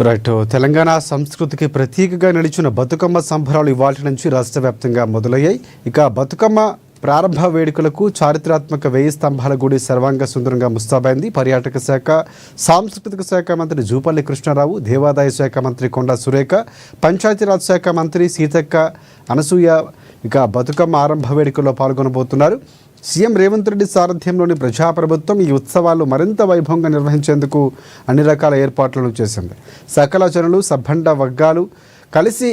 Right. Telangana సంస్కృతికి ప్రతీకగా నిలిచిన బతుకమ్మ సంబరాలు ఇవాళ నుంచి రాష్ట్ర వ్యాప్తంగా మొదలయ్యాయి. ఇక బతుకమ్మ ప్రారంభ వేడుకలకు చారిత్రాత్మక 1000 స్తంభాల గుడి సర్వాంగ సుందరంగా ముస్తాబైంది. పర్యాటక శాఖ, సాంస్కృతిక శాఖ మంత్రి జూపల్లి కృష్ణారావు, దేవాదాయ శాఖ మంత్రి కొండా సురేఖ, పంచాయతీరాజ్ శాఖ మంత్రి సీతక్క అనసూయ ఇక బతుకమ్మ ఆరంభ వేడుకల్లో పాల్గొనబోతున్నారు. సీఎం రేవంత్ రెడ్డి సారథ్యంలోని ప్రజాప్రభుత్వం ఈ ఉత్సవాలు మరింత వైభవంగా నిర్వహించేందుకు అన్ని రకాల ఏర్పాట్లను చేసింది. సకల జనులు, సబ్బండ వర్గాలు కలిసి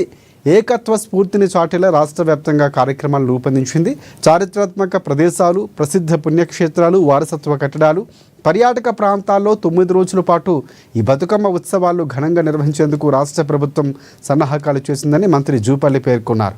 ఏకత్వ స్ఫూర్తిని చాటేలా రాష్ట్ర వ్యాప్తంగా కార్యక్రమాలు రూపొందించింది. చారిత్రాత్మక ప్రదేశాలు, ప్రసిద్ధ పుణ్యక్షేత్రాలు, వారసత్వ కట్టడాలు, పర్యాటక ప్రాంతాల్లో 9 రోజుల పాటు ఈ బతుకమ్మ ఉత్సవాలు ఘనంగా నిర్వహించేందుకు రాష్ట్ర ప్రభుత్వం సన్నాహకాలు చేసిందని మంత్రి జూపల్లి పేర్కొన్నారు.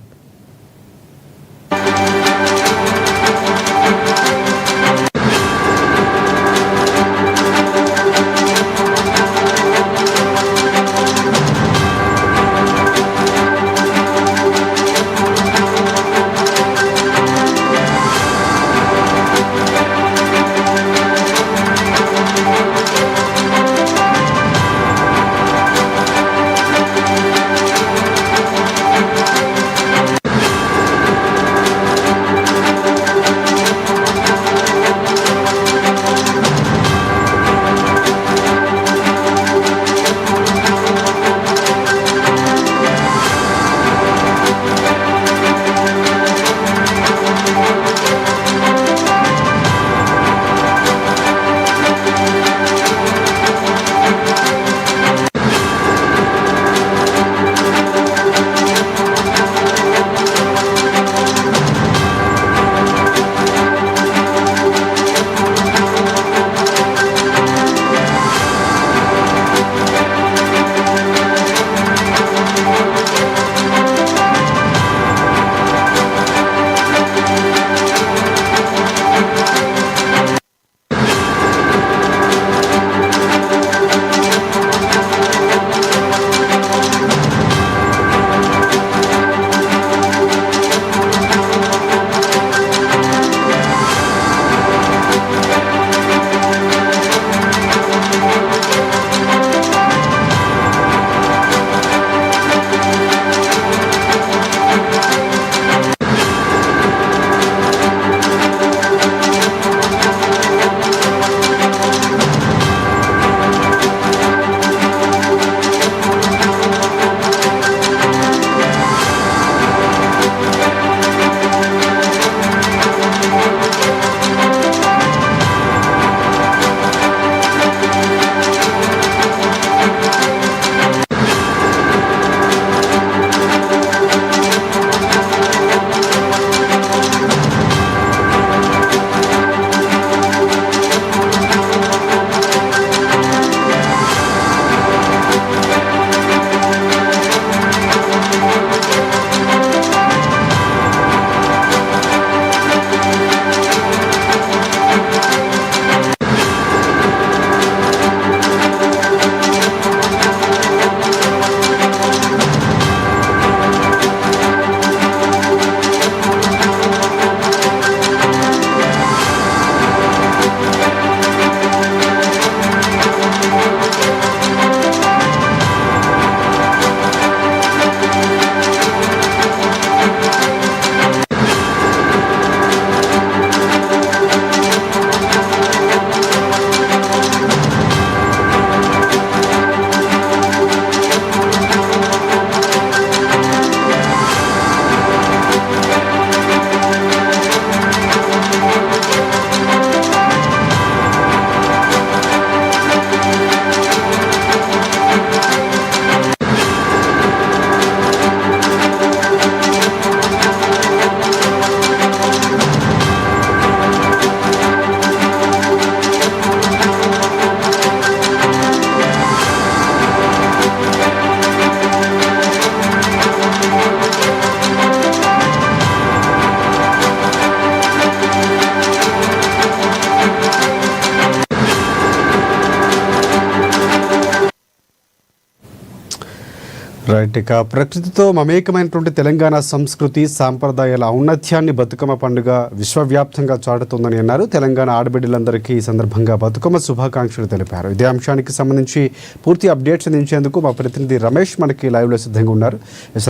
రైట్. ఇక ప్రకృతితో మమేకమైనటువంటి తెలంగాణ సంస్కృతి సాంప్రదాయాల ఔన్నత్యాన్ని బతుకమ్మ పండుగ విశ్వవ్యాప్తంగా చాటుతుందని అన్నారు. తెలంగాణ ఆడబిడ్డలందరికీ ఈ సందర్భంగా బతుకమ్మ శుభాకాంక్షలు తెలిపారు. ఇదే అంశానికి సంబంధించి పూర్తి అప్డేట్స్ అందించేందుకు మా ప్రతినిధి రమేష్ మనకి లైవ్లో సిద్ధంగా ఉన్నారు.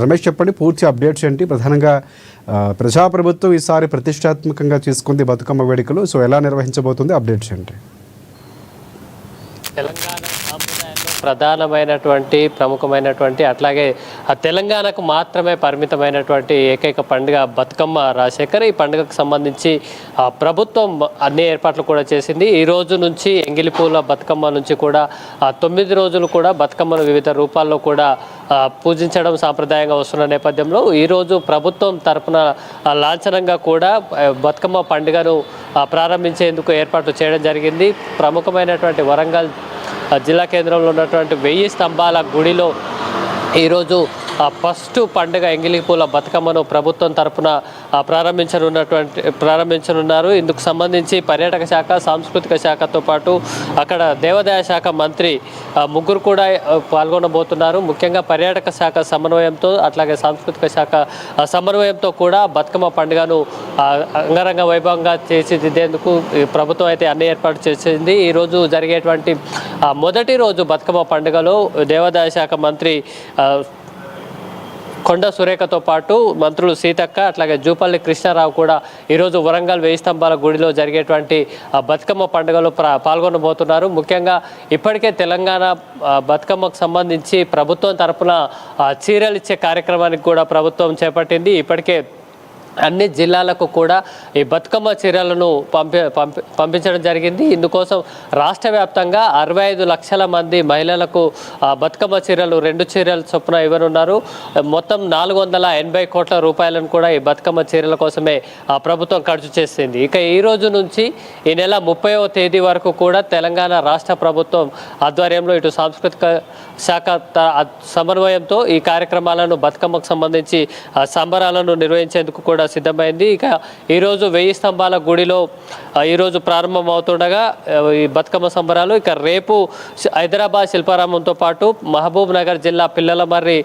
రమేష్, చెప్పండి, పూర్తి అప్డేట్స్ ఏంటి? ప్రధానంగా ప్రజాప్రభుత్వం ఈసారి ప్రతిష్టాత్మకంగా తీసుకుంది బతుకమ్మ వేడుకలు. సో ఎలా నిర్వహించబోతుంది? అప్డేట్స్ ఏంటి? తెలంగాణ సాంప్రదాయంలో ప్రధానమైనటువంటి ప్రముఖమైనటువంటి అట్లాగే ఆ తెలంగాణకు మాత్రమే పరిమితమైనటువంటి ఏకైక పండుగ బతుకమ్మ. రాజశేఖర్, ఈ పండుగకు సంబంధించి ప్రభుత్వం అన్ని ఏర్పాట్లు కూడా చేసింది. ఈ రోజు నుంచి ఎంగిలిపూల బతుకమ్మ నుంచి కూడా 9 రోజులు కూడా బతుకమ్మను వివిధ రూపాల్లో కూడా పూజించడం సాంప్రదాయంగా వస్తున్న నేపథ్యంలో ఈరోజు ప్రభుత్వం తరపున లాంఛనంగా కూడా బతుకమ్మ పండుగను ప్రారంభించేందుకు ఏర్పాట్లు చేయడం జరిగింది. ప్రముఖమైనటువంటి వరంగల్ జిల్లా కేంద్రంలో ఉన్నటువంటి 1000 స్తంభాల గుడిలో ఈరోజు ఫస్ట్ పండుగ ఎంగిలిపూల బతుకమ్మను ప్రభుత్వం తరపున ప్రారంభించనున్నారు. ఇందుకు సంబంధించి పర్యాటక శాఖ, సాంస్కృతిక శాఖతో పాటు అక్కడ దేవాదాయ శాఖ మంత్రి ముగ్గురు కూడా పాల్గొనబోతున్నారు. ముఖ్యంగా పర్యాటక శాఖ సమన్వయంతో అట్లాగే సాంస్కృతిక శాఖ సమన్వయంతో కూడా బతుకమ్మ పండుగను అంగరంగ వైభవంగా తీర్చిదిద్దేందుకు ప్రభుత్వం అయితే అన్ని ఏర్పాటు చేసింది. ఈరోజు జరిగేటువంటి మొదటి రోజు బతుకమ్మ పండుగలో దేవాదాయ శాఖ మంత్రి కొండ సురేఖతో పాటు మంత్రులు సీతక్క అట్లాగే జూపల్లి కృష్ణారావు కూడా ఈరోజు వరంగల్ 1000 స్తంభాల గుడిలో జరిగేటువంటి బతుకమ్మ పండుగలో పాల్గొనబోతున్నారు. ముఖ్యంగా ఇప్పటికే తెలంగాణ బతుకమ్మకు సంబంధించి ప్రభుత్వం తరపున చీరలు ఇచ్చే కార్యక్రమానికి కూడా ప్రభుత్వం చేపట్టింది. ఇప్పటికే అన్ని జిల్లాలకు కూడా ఈ బతుకమ్మ చీరలను పంపించడం జరిగింది. ఇందుకోసం రాష్ట్ర వ్యాప్తంగా 65 లక్షల మంది మహిళలకు బతుకమ్మ చీరలు 2 చీరల చొప్పున ఇవ్వనున్నారు. మొత్తం 480 కోట్ల రూపాయలను కూడా ఈ బతుకమ్మ చీరల కోసమే ప్రభుత్వం ఖర్చు చేసింది. ఇక ఈ రోజు నుంచి ఈ నెల 30వ తేదీ వరకు కూడా తెలంగాణ రాష్ట్ర ప్రభుత్వం ఆధ్వర్యంలో ఇటు సాంస్కృతిక శాఖ సమన్వయంతో ఈ కార్యక్రమాలను బతుకమ్మకు సంబంధించి సంబరాలను నిర్వహించేందుకు కూడా సిద్ధమైంది. ఇక ఈరోజు 1000 స్తంభాల గుడిలో ఈరోజు ప్రారంభం అవుతుండగా ఈ బతుకమ్మ సంబరాలు ఇక రేపు హైదరాబాద్ శిల్పారామంతో పాటు మహబూబ్ నగర్ జిల్లా పిల్లలమర్రి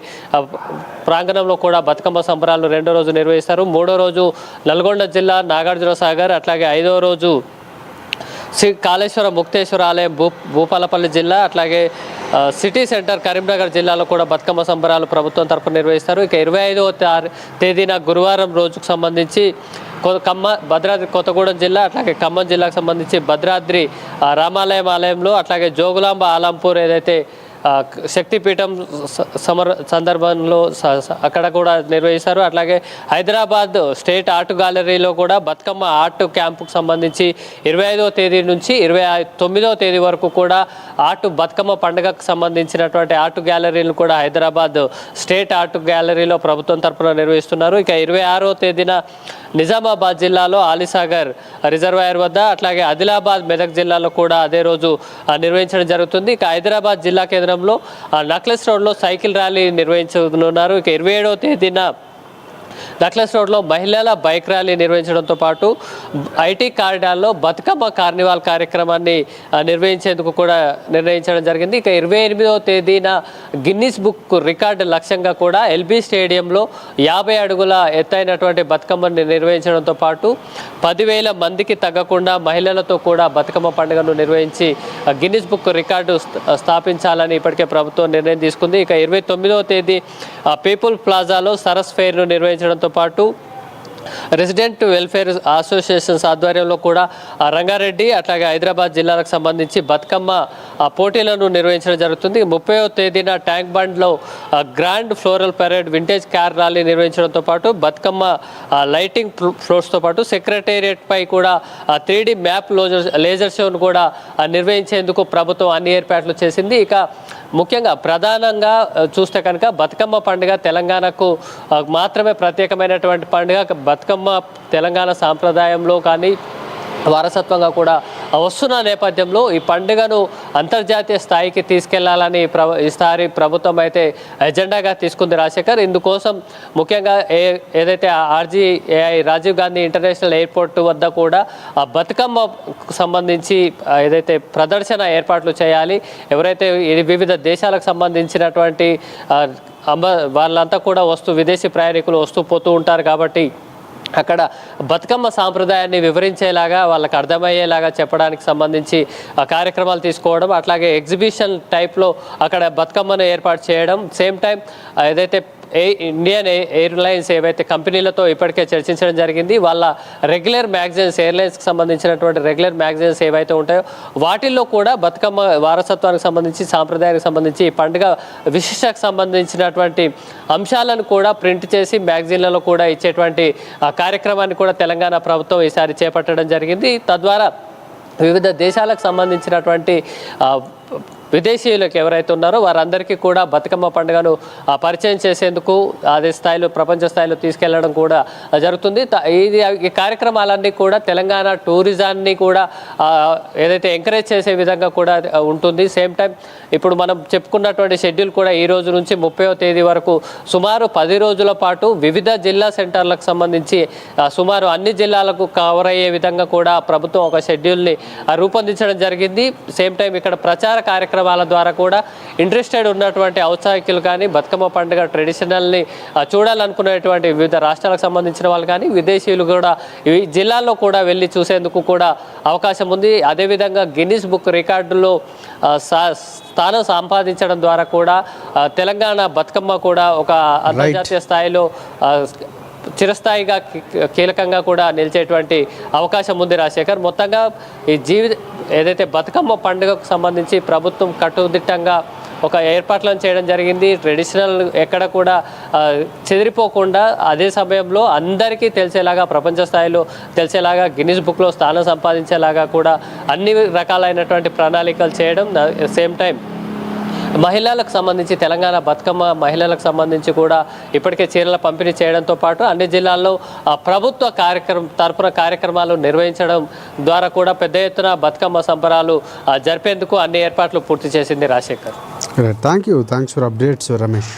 ప్రాంగణంలో కూడా బతుకమ్మ సంబరాలు 2వ రోజు నిర్వహిస్తారు. 3వ రోజు నల్గొండ జిల్లా నాగార్జున సాగర్ అట్లాగే 5వ రోజు శ్రీ కాళేశ్వర ముక్తేశ్వర ఆలయం భూపాలపల్లి జిల్లా అట్లాగే సిటీ సెంటర్ కరీంనగర్ జిల్లాలో కూడా బతుకమ్మ సంబరాలు ప్రభుత్వం తరపున నిర్వహిస్తారు. ఇక 25వ తేదీన గురువారం రోజుకు సంబంధించి భద్రాద్రి కొత్తగూడెం జిల్లా అట్లాగే ఖమ్మం జిల్లాకు సంబంధించి భద్రాద్రి రామాలయం ఆలయంలో అట్లాగే జోగులాంబ ఆలంపూర్ ఏదైతే శక్తిపీఠం సందర్భంలో అక్కడ కూడా నిర్వహిస్తారు. అట్లాగే హైదరాబాద్ స్టేట్ ఆర్ట్ గ్యాలరీలో కూడా బతుకమ్మ ఆర్ట్ క్యాంపుకు సంబంధించి 25వ తేదీ నుంచి 29వ తేదీ వరకు కూడా బతుకమ్మ పండుగకు సంబంధించినటువంటి ఆర్ట్ గ్యాలరీలు కూడా హైదరాబాద్ స్టేట్ ఆర్ట్ గ్యాలరీలో ప్రభుత్వం తరపున నిర్వహిస్తున్నారు. ఇక 26వ తేదీన నిజామాబాద్ జిల్లాలో ఆలీసాగర్ రిజర్వాయర్ వద్ద అట్లాగే ఆదిలాబాద్ మెదక్ జిల్లాలో కూడా అదే రోజు నిర్వహించడం జరుగుతుంది. ఇక హైదరాబాద్ జిల్లా కేంద్రంలో నక్లెస్ రోడ్లో సైకిల్ ర్యాలీ నిర్వహించనున్నారు. ఇక 27వ తేదీన నక్లెస్ రోడ్లో మహిళల బైక్ ర్యాలీ నిర్వహించడంతో పాటు ఐటీ కారిడార్లో బతుకమ్మ కార్నివాల్ కార్యక్రమాన్ని నిర్వహించేందుకు కూడా నిర్ణయించడం జరిగింది. ఇక 28వ తేదీన గిన్నిస్ బుక్ రికార్డు లక్ష్యంగా కూడా ఎల్బీ స్టేడియంలో 50 అడుగుల ఎత్తైనటువంటి బతుకమ్మని నిర్వహించడంతో పాటు 10,000 మందికి తగ్గకుండా మహిళలతో కూడా బతుకమ్మ పండుగను నిర్వహించి గిన్నిస్ బుక్ రికార్డు స్థాపించాలని ఇప్పటికే ప్రభుత్వం నిర్ణయం తీసుకుంది. ఇక 29వ తేదీ పీపుల్ ప్లాజాలో సరస్ ఫెయిర్ను నిర్వహించడంతో పాటు రెసిడెంట్ వెల్ఫేర్ అసోసియేషన్స్ ఆధ్వర్యంలో కూడా రంగారెడ్డి అట్లాగే హైదరాబాద్ జిల్లాలకు సంబంధించి బతుకమ్మ పోటీలను నిర్వహించడం జరుగుతుంది. 30వ తేదీన ట్యాంక్ బండ్లో grand floral parade vintage car rally నిర్వహించడంతో పాటు బతుకమ్మ లైటింగ్ ఫ్లోర్స్తో పాటు సెక్రటేరియట్ పై కూడా 3D మ్యాప్ లేజర్ షోను కూడా నిర్వహించేందుకు ప్రభుత్వం అన్ని ఏర్పాట్లు చేసింది. ఇక ముఖ్యంగా ప్రధానంగా చూస్తే కనుక బతుకమ్మ పండుగ తెలంగాణకు మాత్రమే ప్రత్యేకమైనటువంటి పండుగ. బతుకమ్మ తెలంగాణ సాంప్రదాయంలో కానీ వారసత్వంగా కూడా వస్తున్న నేపథ్యంలో ఈ పండుగను అంతర్జాతీయ స్థాయికి తీసుకెళ్లాలని ఈసారి ప్రభుత్వం అయితే ఎజెండాగా తీసుకుంది రాజశేఖర్. ఇందుకోసం ముఖ్యంగా ఏదైతే RGAI Rajiv Gandhi international airport వద్ద కూడా ఆ బతుకమ్మకు సంబంధించి ఏదైతే ప్రదర్శన ఏర్పాట్లు చేయాలి. ఎవరైతే వివిధ దేశాలకు సంబంధించినటువంటి వాళ్ళంతా కూడా విదేశీ ప్రయాణికులు వస్తూ పోతూ ఉంటారు కాబట్టి అక్కడ బతుకమ్మ సాంప్రదాయాన్ని వివరించేలాగా వాళ్ళకి అర్థమయ్యేలాగా చెప్పడానికి సంబంధించి కార్యక్రమాలు తీసుకోవడం, అట్లాగే ఎగ్జిబిషన్ టైప్లో అక్కడ బతుకమ్మను ఏర్పాటు చేయడం. సేమ్ టైం ఏదైతే ఇండియన్ ఎయిర్లైన్స్ ఏవైతే కంపెనీలతో ఇప్పటికే చర్చించడం జరిగింది, వాళ్ళ రెగ్యులర్ మ్యాగజైన్స్ ఎయిర్లైన్స్కి సంబంధించినటువంటి రెగ్యులర్ మ్యాగజైన్స్ ఏవైతే ఉంటాయో వాటిల్లో కూడా బతుకమ్మ వారసత్వానికి సంబంధించి సాంప్రదాయానికి సంబంధించి ఈ పండుగ విశిష్టకు సంబంధించినటువంటి అంశాలను కూడా ప్రింట్ చేసి మ్యాగజైన్లలో కూడా ఇచ్చేటువంటి కార్యక్రమాన్ని కూడా తెలంగాణ ప్రభుత్వం ఈసారి చేపట్టడం జరిగింది. తద్వారా వివిధ దేశాలకు సంబంధించినటువంటి విదేశీయులకు ఎవరైతే ఉన్నారో వారందరికీ కూడా బతుకమ్మ పండుగను పరిచయం చేసేందుకు అదే స్థాయిలో ప్రపంచ స్థాయిలో తీసుకెళ్లడం కూడా జరుగుతుంది. ఈ కార్యక్రమాలన్నీ కూడా తెలంగాణ టూరిజాన్ని కూడా ఏదైతే ఎంకరేజ్ చేసే విధంగా కూడా ఉంటుంది. సేమ్ టైం ఇప్పుడు మనం చెప్పుకున్నటువంటి షెడ్యూల్ కూడా ఈ రోజు నుంచి 30వ తేదీ వరకు సుమారు 10 రోజుల పాటు వివిధ జిల్లా సెంటర్లకు సంబంధించి సుమారు అన్ని జిల్లాలకు కవర్ అయ్యే విధంగా కూడా ప్రభుత్వం ఒక షెడ్యూల్ని రూపొందించడం జరిగింది. సేమ్ టైం ఇక్కడ ప్రచార కార్యక్రమాల ద్వారా కూడా ఇంట్రెస్టెడ్ ఉన్నటువంటి ఔత్సాహికులు కానీ బతుకమ్మ పండుగ ట్రెడిషనల్ని చూడాలనుకునేటువంటి వివిధ రాష్ట్రాలకు సంబంధించిన వాళ్ళు కానీ విదేశీయులు కూడా ఈ జిల్లాల్లో కూడా వెళ్ళి చూసేందుకు కూడా అవకాశం ఉంది. అదేవిధంగా గిన్నిస్ బుక్ రికార్డులో స్థానం సంపాదించడం ద్వారా కూడా తెలంగాణ బతుకమ్మ కూడా ఒక అంతర్జాతీయ స్థాయిలో చిరస్థాయిగా కీలకంగా కూడా నిలిచేటువంటి అవకాశం ఉంది రాజశేఖర్. మొత్తంగా ఈ ఏదైతే బతుకమ్మ పండుగకు సంబంధించి ప్రభుత్వం కట్టుదిట్టంగా ఒక ఏర్పాట్లను చేయడం జరిగింది. ట్రెడిషనల్ ఎక్కడ కూడా చెదిరిపోకుండా అదే సమయంలో అందరికీ తెలిసేలాగా ప్రపంచ స్థాయిలో తెలిసేలాగా గిన్నిస్ బుక్లో స్థానం సంపాదించేలాగా కూడా అన్ని రకాలైనటువంటి ప్రణాళికలు చేయడం. సేమ్ టైం మహిళలకు సంబంధించి తెలంగాణ బతుకమ్మ మహిళలకు సంబంధించి కూడా ఇప్పటికే చీరల పంపిణీ చేయడంతో పాటు అన్ని జిల్లాల్లో ప్రభుత్వ తరపున కార్యక్రమాలు నిర్వహించడం ద్వారా కూడా పెద్ద ఎత్తున బతుకమ్మ సంబరాలు జరిపేందుకు అన్ని ఏర్పాట్లు పూర్తి చేసింది Rajasekhar. Thanks for updates Ramesh.